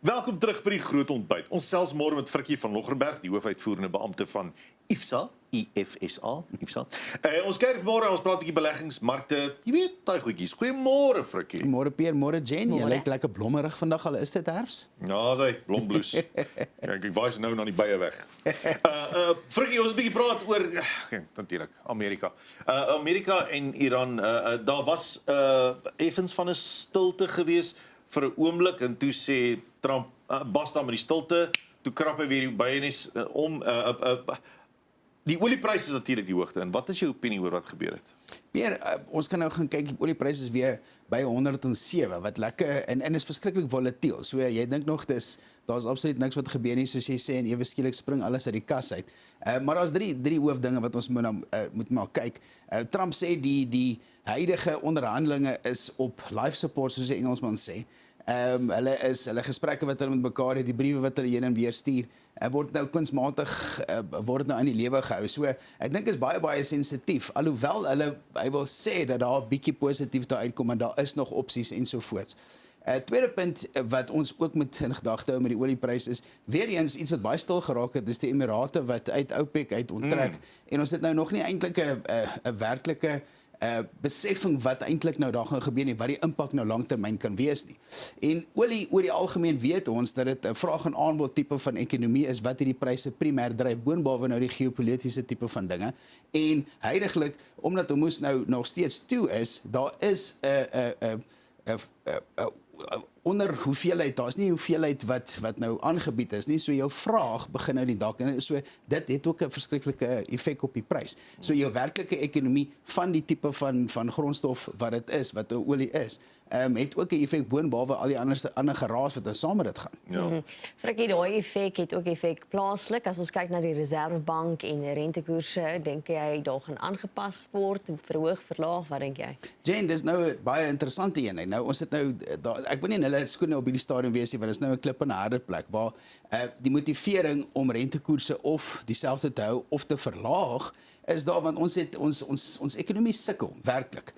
Welkom terug by die groot ontbyt. Ons sels môre met Frikkie van Loggenberg, die hoofuitvoerende beampte van IFSA, IFSA. Ons kyk môre, ons praat 'n bietjie beleggingsmarkte. Jy weet, daai goedjies. Goeiemôre Frikkie. Môre Peer, môre Jen. Jy Môre. lyk lekker blommerig vandag al. Is dit herfs? Ja, sy blombloes. Kyk, ek wys nou na die bye weg. Frikkie, ons 'n bietjie praat oor natuurlik Amerika. Amerika en Iran, daar was effens van 'n stilte gewees vir 'n oomblik en toe sê Trump basta met die stilte, toe krap hy weer die byenis om. Die oliepryse is natuurlik die hoogte. En wat is jou opinie oor wat gebeur het? Peer, ons kan nou gaan kyk, die oliepryse is weer by 107, wat lekker en is verskriklik volatiel. So jy dink nog daar's absoluut niks wat gebeur nie, soos jy sê, en ewe skielik spring alles uit die kas uit. Maar daar's drie hoofdinge wat ons moet maar kyk. Trump sê die huidige onderhandelinge is op life support, soos die Engelsman sê. Hulle gesprekke wat hulle met mekaar het, die briewe wat hulle heen en weer stuur, word nou kunsmatig word nou aan die lewe gehou. So ek dink is baie sensitief, alhoewel hy wil sê dat daar 'n bietjie positief daar uitkom en daar is nog opsies ensovoorts. Tweede punt wat ons ook moet in gedagte hou met die oliepryse is weer eens iets wat baie stil geraak het, dis die Emirate wat uit OPEC uit onttrek. En ons het nou nog nie eintlik 'n werklike beseffing wat eintlik nou daar gaan gebeur nie, wat die impak nou langtermyn kan wees nie. En olie oor die algemeen weet ons dat dit 'n vraag en aanbod tipe van ekonomie is wat hierdie pryse primêr dryf, boonbehalwe nou die geopolitiese tipe van dinge. En huidigelik, omdat ons nou nog steeds toe is, daar is 'n onder hoeveelheid, daar's nie hoeveelheid wat nou aangebied is nie, so jou vraag begin nou die dak en so dit het ook 'n verskriklike effek op die prys. So jou werklike ekonomie van die tipe van grondstof wat dit is, wat olie is, het ook 'n effek boonbehalwe al die ander geraas wat saam met dit gaan. Ja. Frikkie, daai effek het ook effek plaaslik. As ons kyk na die Reservebank en rentekoerse, dink jy daar gaan aangepas word, verhoog, verlaag, wat dink jy? Jane, dis nou 'n baie interessante een. Nou ons het nou ek wil nie in hulle skoene op hierdie stadium wees nie, want dit is nou 'n klip en 'n harde plek waar die motivering om rentekoerse of dieselfde te hou of te verlaag is daar, want ons ekonomie sukkel werklik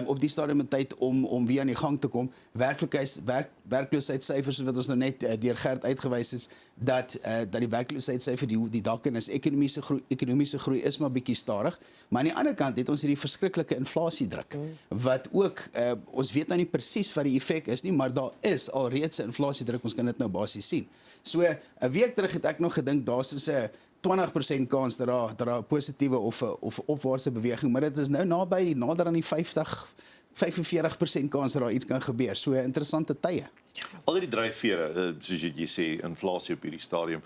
op die stadium in tyd om weer aan die gang te kom. Werkloosheidssyfers wat ons nou net deur Gert uitgewys is, dat die werkloosheidssyfer die dak in is ekonomiese groei is maar bietjie stadig, maar aan die ander kant het ons hierdie verskriklike inflasiedruk wat ook ons weet nou nie presies wat die effek is nie, maar daar is alreeds 'n inflasiedruk, ons kan dit nou basies sien. So 'n week terug het ek nog gedink daar's soos 'n 20% kans dat daar 'n positiewe of opwaartse beweging, maar dit is nou nader aan die 45% kans dat daar iets kan gebeur. So interessante tye. Al die dryfvere, soos jy sê, inflasie op hierdie stadium,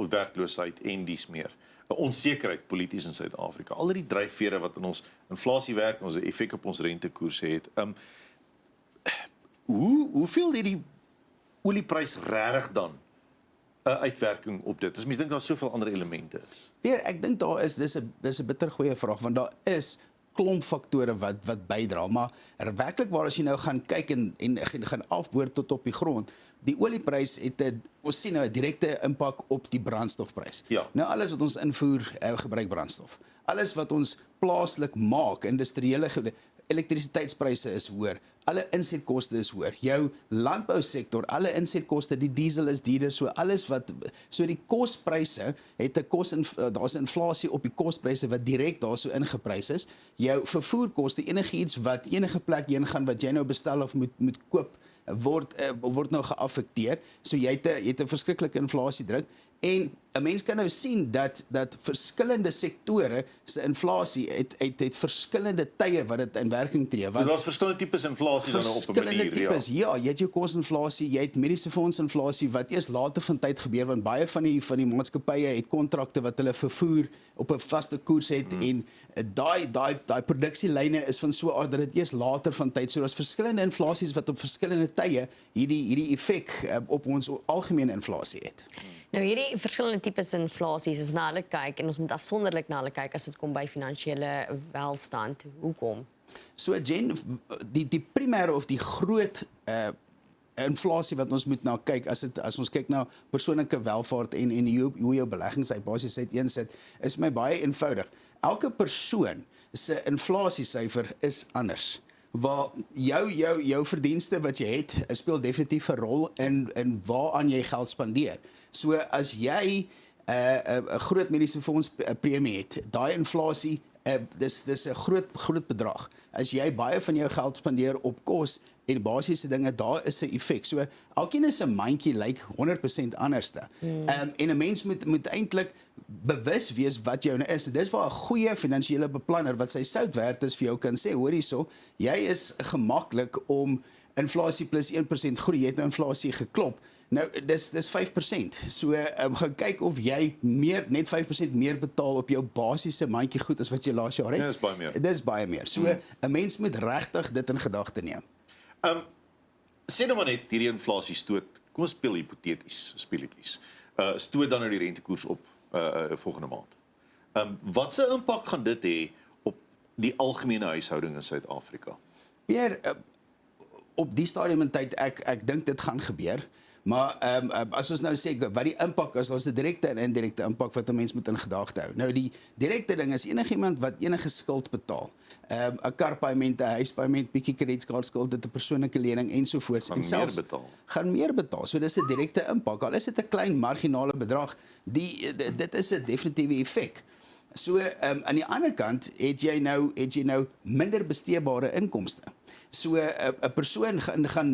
werkloosheid en dies meer. 'n Onsekerheid polities in Suid-Afrika. Al die dryfvere wat in ons inflasie werk, ons effek op ons rentekoerse het. Hoeveel het die olieprys regtig dan 'n uitwerking op dit? As mens dink daar soveel ander elemente is. Peer, ek dink dis 'n bitter goeie vraag, want daar is klomp faktore wat bydra, maar werklik waar as jy nou gaan kyk en gaan afboor tot op die grond, die olieprys het ons sien nou 'n direkte impak op die brandstofprys. Ja. Nou alles wat ons invoer gebruik brandstof. Alles wat ons plaaslik maak, industriële elektrisiteitspryse is hoër, alle insetkoste is hoër, jou landbousektor, alle insetkoste, die diesel is duurder, so die kospryse het daar's inflasie op die kospryse wat direk daarso ingeprys is. Jou vervoerkoste, enigiets wat enige plek heen gaan wat jy nou bestel of moet koop, word nou geaffekteer. So jy het 'n verskriklike inflasiedruk. En 'n mens kan nou sien dat verskillende sektore se inflasie het verskillende tye wat dit in werking tree. Want daar's verskillende tipes inflasie dan op 'n manier. Verskillende tipes, ja, jy het jou kosinflasie, jy het mediese fondsinflasie wat eers later van tyd gebeur, want baie van die maatskappye het kontrakte wat hulle vervoer op 'n vaste koers het en daai produksielyne is van so 'n aard dat dit eers later van tyd. So daar's verskillende inflasies wat op verskillende tye hierdie effek op ons algemene inflasie het. Nou hierdie verskillende tipes inflasies is na hulle kyk en ons moet afsonderlik na hulle kyk as dit kom by finansiële welstand. Hoekom? So Jen, die primêre of die groot inflasie wat ons moet na kyk as ons kyk na persoonlike welvaart en hoe jou beleggings uit basies uiteensit, is my baie eenvoudig. Elke persoon se inflasiesyfer is anders. waar jou verdienste wat jy het, speel definitief 'n rol in waaraan jy geld spandeer. So as jy 'n groot mediese fonds premie het, daai inflasie dis 'n groot bedrag. As jy baie van jou geld spandeer op kos en basiese dinge, daar is 'n effek. So elkeen is 'n mandjie lyk 100% anderste. En 'n mens moet eintlik bewus wees wat joune is. En dis waar 'n goeie finansiële beplanner wat sy sout werd is vir jou kan sê, hoor hierso, jy is gemaklik om inflasie plus 1% groei, jy het nou inflasie geklop. Nou, dis 5%. So, gaan kyk of jy net 5% meer betaal op jou basiese mandjie goed as wat jy laas jaar het. Ja, dis baie meer. Dis baie meer. So, 'n mens moet regtig dit in gedagte neem. Sê nou maar net hierdie inflasie stoot, kom ons speel hipoteties, speletjies. Stoot dan nou die rentekoers op volgende maand. Wat se impak gaan dit hê op die algemene huishouding in Suid-Afrika? Pierre, op die stadium in tyd, ek dink dit gaan gebeur. Maar as ons nou sê wat die impak is, daar's 'n direkte en indirekte impak wat 'n mens moet in gedagte hou. Nou die direkte ding is enigiemand wat enige skuld betaal. 'n Karpaaiement, 'n huispaaiement, bietjie kredietkaartskuld, 'n persoonlike lening ensovoorts en selfs gaan meer betaal. So dis 'n direkte impak. Al is dit 'n klein marginale bedrag, dit is 'n definitiewe effek. So aan die ander kant het jy nou minder besteedbare inkomste. So 'n persoon gaan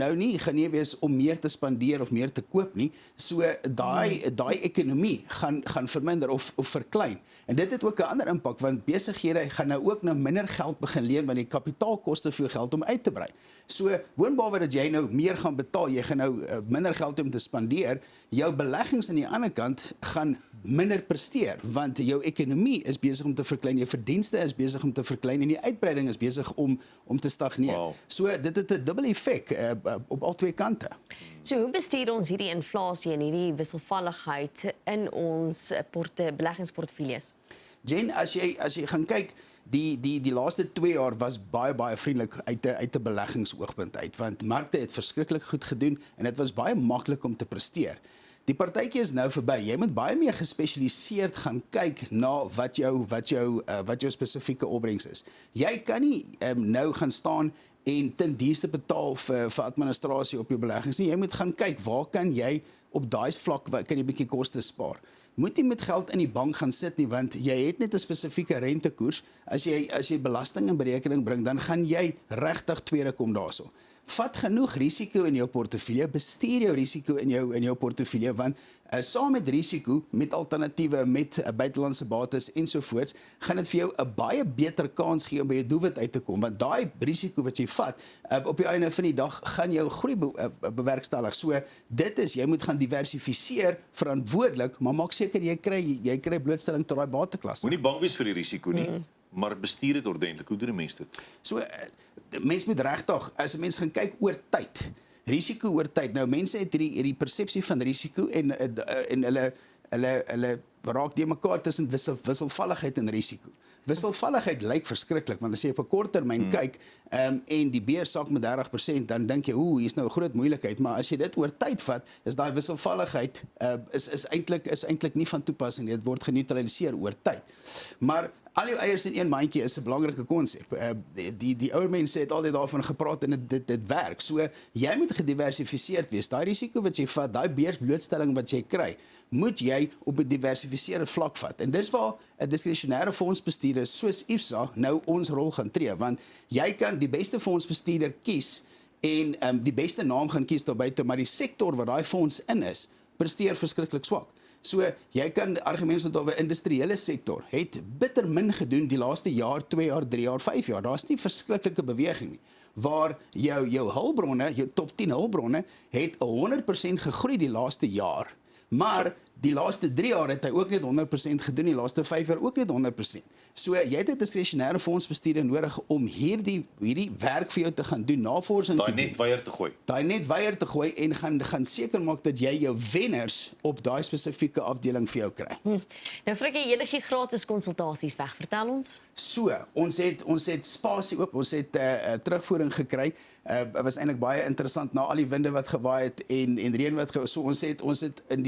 nie wees om meer te spandeer of meer te koop nie. So daai ekonomie gaan verminder of verklein. En dit het ook 'n ander impak want besighede gaan nou ook minder geld begin leen want die kapitaal koste veel geld om uit te brei. So boonbehalwe dat jy nou meer gaan betaal, jy gaan nou minder geld om te spandeer, jou beleggings aan die ander kant gaan minder presteer want jou ekonomie is besig om te verklein, jou verdienste is besig om te verklein en die uitbreiding is besig om te stagneer. Wow. So dit het 'n dubbel effek op al twee kante. So hoe bestuur ons hierdie inflasie en hierdie wisselvalligheid in ons beleggingsportefeuilles? Jen, as jy gaan kyk, die laaste 2 jaar was baie vriendelik uit 'n beleggingsoogpunt uit, want markte het verskriklik goed gedoen en dit was baie maklik om te presteer. Die partytjie is nou verby. Jy moet baie meer gespesialiseerd gaan kyk na wat jou spesifieke opbrengs is. Jy kan nie nou gaan staan en ten duurste betaal vir administrasie op jou beleggings nie. Jy moet gaan kyk, waar kan jy op daai vlak kan jy bietjie koste spaar. Moet nie met geld in die bank gaan sit nie, want jy het net 'n spesifieke rentekoers. As jy belasting in berekening bring, dan gaan jy regtig tweede kom daarso. Vat genoeg risiko in jou portefeulje, bestuur jou risiko in jou portefeulje, want saam met risiko, met alternatiewe, met buitelandse bates ensovoorts, gaan dit vir jou 'n baie beter kans gee om by jou doelwit uit te kom, want daai risiko wat jy vat, op die einde van die dag gaan jou groei bewerkstellig. So dit is, jy moet gaan diversifiseer verantwoordelik, maar maak seker jy kry blootstelling tot daai bateklasse. Moenie bang wees vir die risiko nie, maar bestuur dit ordentlik. Hoe doen 'n mens dit? So mens moet regtig, as 'n mens gaan kyk oor tyd, risiko oor tyd. Nou mense het hierdie persepsie van risiko en hulle raak die mekaar tussen wisselvalligheid en risiko. Wisselvalligheid lyk verskriklik, want as jy op 'n kort termyn kyk en die beurs sak met 30%, dan dink jy, hier's nou 'n groot moeilikheid, maar as jy dit oor tyd vat, is daai wisselvalligheid is eintlik nie van toepassing nie. Dit word geneutraliseer oor tyd. Maar al jou eiers in een mandjie is 'n belangrike konsep. Die ouer mense het altyd daarvan gepraat en dit werk. So jy moet gediversifiseerd wees. Daai risiko wat jy vat, daai beursblootstelling wat jy kry, moet jy op 'n diversifiseerde vlak vat. En dis waar 'n diskresionêre fondsbestuurder soos IFSA nou ons rol gaan tree, want jy kan die beste fondsbestuurder kies en die beste naam gaan kies daarbuiten, maar die sektor wat daai fonds in is, presteer verskriklik swak. So jy kan argumente dat 'n industriële sektor het bitter min gedoen die laaste jaar, 2 jaar, 3 jaar, 5 jaar. Daar's nie verskriklike beweging nie. Waar jou hulpbronne, jou top 10 hulpbronne het 100% gegroei die laaste jaar. Maar die laaste 3 jaar het hy ook net 100% gedoen, die laaste 5 jaar ook net 100%. So jy het 'n diskresionêre fondsbestuurder nodig om hierdie werk vir jou te gaan doen, navorsing te doen. Daai net weier te gooi en gaan seker maak dat jy jou wenners op daai spesifieke afdeling vir jou kry. Nou Frikkie, jy gee gratis konsultasies weg. Vertel ons. So, ons het spasie oop, ons het terugvoering gekry. Was eintlik baie interessant na al die winde wat gewaai het en reën wat so ons het in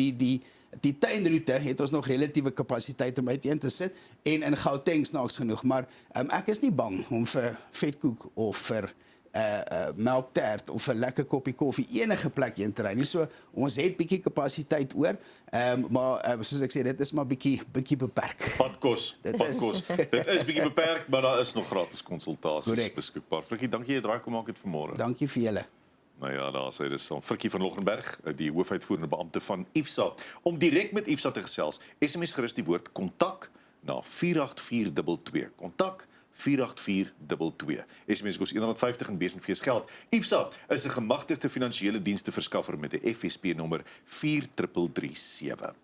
die tuinroete het ons nog relatiewe kapasiteit om uiteen te sit en in Gauteng snaaks genoeg, maar ek is nie bang om vir Vetkoek of vir melktert of 'n lekker koppie koffie enige plek heen te ry nie. So ons het bietjie kapasiteit oor, maar soos ek sê, dit is maar bietjie beperk. Padkos. Dit is bietjie beperk, maar daar is nog gratis konsultasies Correct. beskikbaar. Frikkie, dankie jy het draai kom maak het vanmôre. Dankie vir julle. Nou ja, daar sê dis dan Frikkie van Loggenberg, die hoofuitvoerende beampte van IFSA. Om direk met IFSA te gesels, SMS gerus die woord kontak na 48422. Kontak 48422. SMS kos R150 en BSNV geld. IFSA is 'n gemagtigde finansiële dienste verskaffer met 'n FSP nommer 4337.